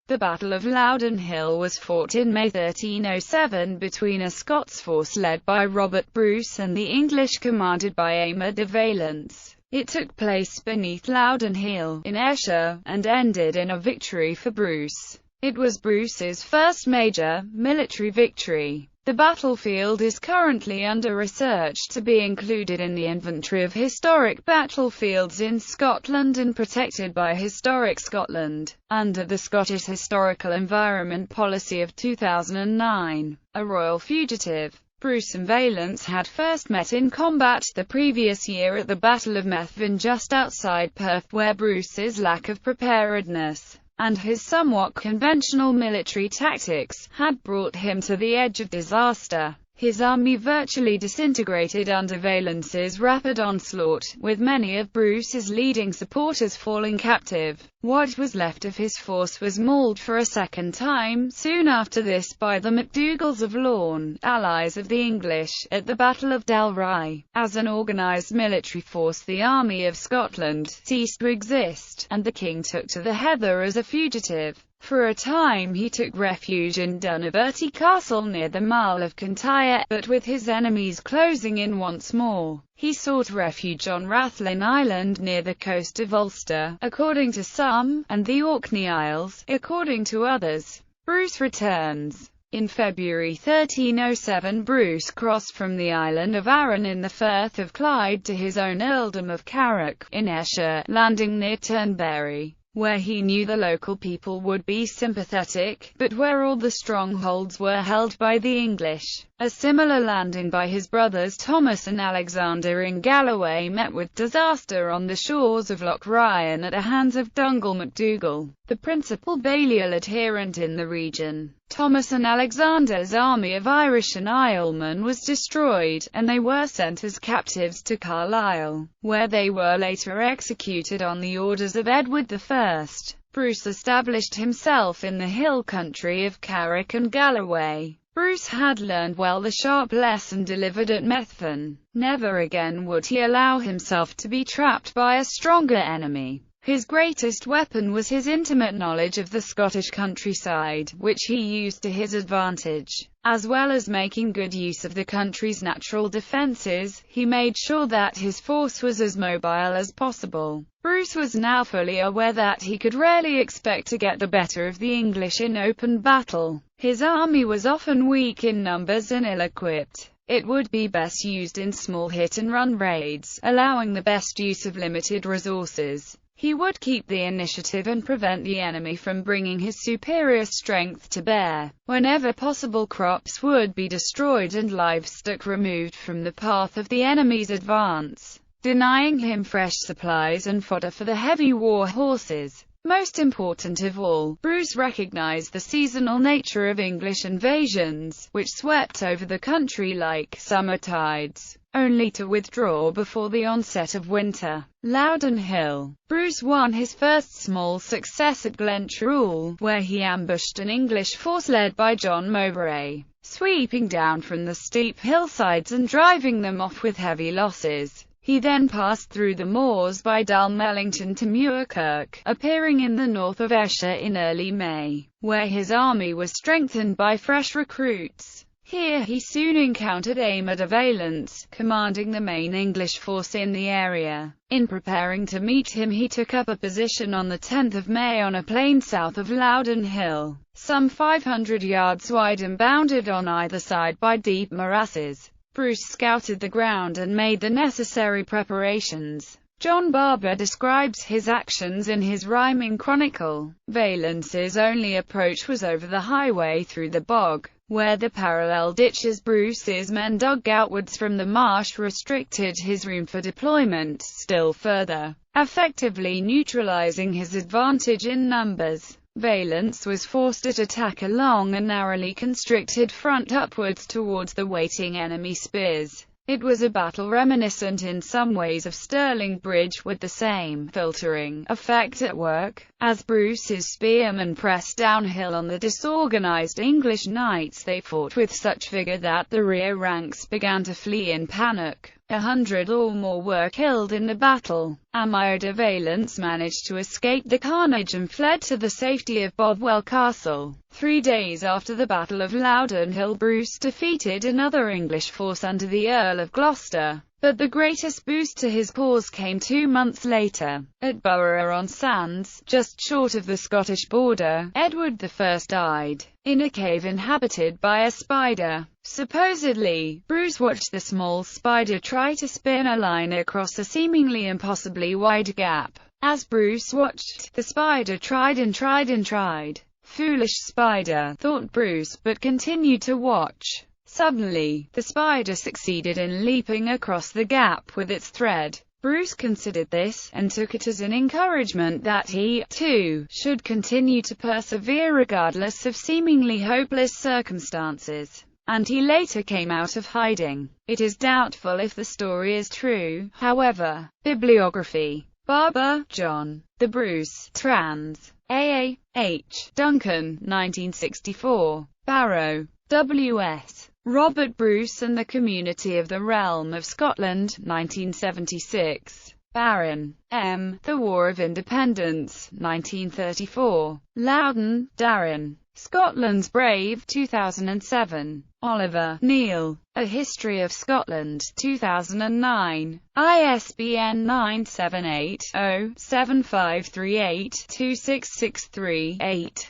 The Battle of Loudon Hill was fought in May 1307 between a Scots force led by Robert Bruce and the English commanded by Aymer de Valence. It took place beneath Loudon Hill, in Ayrshire, and ended in a victory for Bruce. It was Bruce's first major military victory. The battlefield is currently under research to be included in the Inventory of Historic Battlefields in Scotland and protected by Historic Scotland, under the Scottish Historical Environment Policy of 2009. A royal fugitive, Bruce and Valence had first met in combat the previous year at the Battle of Methven just outside Perth, where Bruce's lack of preparedness and his somewhat conventional military tactics had brought him to the edge of disaster. His army virtually disintegrated under Valence's rapid onslaught, with many of Bruce's leading supporters falling captive. What was left of his force was mauled for a second time soon after this by the MacDougals of Loudoun, allies of the English, at the Battle of Dalry. As an organised military force, the Army of Scotland ceased to exist, and the king took to the heather as a fugitive. For a time he took refuge in Dunaverty Castle near the Mall of Kintyre, but with his enemies closing in once more, he sought refuge on Rathlin Island near the coast of Ulster, according to some, and the Orkney Isles, according to others. Bruce returns. In February 1307 Bruce crossed from the island of Arran in the Firth of Clyde to his own earldom of Carrick, in Ayrshire, landing near Turnberry, where he knew the local people would be sympathetic, but where all the strongholds were held by the English. A similar landing by his brothers Thomas and Alexander in Galloway met with disaster on the shores of Loch Ryan at the hands of Dungal MacDougall, the principal Balliol adherent in the region. Thomas and Alexander's army of Irish and Islemen was destroyed, and they were sent as captives to Carlisle, where they were later executed on the orders of Edward I. Bruce established himself in the hill country of Carrick and Galloway. Bruce had learned well the sharp lesson delivered at Methven. Never again would he allow himself to be trapped by a stronger enemy. His greatest weapon was his intimate knowledge of the Scottish countryside, which he used to his advantage. As well as making good use of the country's natural defences, he made sure that his force was as mobile as possible. Bruce was now fully aware that he could rarely expect to get the better of the English in open battle. His army was often weak in numbers and ill-equipped. It would be best used in small hit-and-run raids, allowing the best use of limited resources. He would keep the initiative and prevent the enemy from bringing his superior strength to bear. Whenever possible, crops would be destroyed and livestock removed from the path of the enemy's advance, denying him fresh supplies and fodder for the heavy war horses. Most important of all, Bruce recognized the seasonal nature of English invasions, which swept over the country like summer tides, only to withdraw before the onset of winter. Loudon Hill. Bruce won his first small success at Glentrool, where he ambushed an English force led by John Mowbray, sweeping down from the steep hillsides and driving them off with heavy losses. He then passed through the moors by Dalmellington to Muirkirk, appearing in the north of Ayrshire in early May, where his army was strengthened by fresh recruits. Here he soon encountered Aymer de Valence, commanding the main English force in the area. In preparing to meet him, he took up a position on the 10th of May on a plain south of Loudon Hill, some 500 yards wide and bounded on either side by deep morasses. Bruce scouted the ground and made the necessary preparations. John Barber describes his actions in his rhyming chronicle. Valence's only approach was over the highway through the bog, where the parallel ditches Bruce's men dug outwards from the marsh restricted his room for deployment still further, effectively neutralizing his advantage in numbers. Valence was forced to attack along a narrowly constricted front upwards towards the waiting enemy spears. It was a battle reminiscent in some ways of Stirling Bridge, with the same filtering effect at work. As Bruce's spearmen pressed downhill on the disorganized English knights, they fought with such vigor that the rear ranks began to flee in panic. 100 or more were killed in the battle. Amir de Valence managed to escape the carnage and fled to the safety of Bothwell Castle. 3 days after the Battle of Loudon Hill, Bruce defeated another English force under the Earl of Gloucester. But the greatest boost to his cause came 2 months later. At Borough-on-Sands, just short of the Scottish border, Edward I died in a cave inhabited by a spider. Supposedly, Bruce watched the small spider try to spin a line across a seemingly impossibly wide gap. As Bruce watched, the spider tried and tried and tried. Foolish spider, thought Bruce, but continued to watch. Suddenly, the spider succeeded in leaping across the gap with its thread. Bruce considered this, and took it as an encouragement that he, too, should continue to persevere regardless of seemingly hopeless circumstances. And he later came out of hiding. It is doubtful if the story is true, however. Bibliography. Barber, John. The Bruce, trans. A. H. Duncan, 1964. Barrow. W.S. Robert Bruce and the Community of the Realm of Scotland, 1976. Barron, M. The War of Independence, 1934. Loudon, Darren. Scotland's Brave, 2007. Oliver, Neil. A History of Scotland, 2009. ISBN 978-0-7538-2663-8.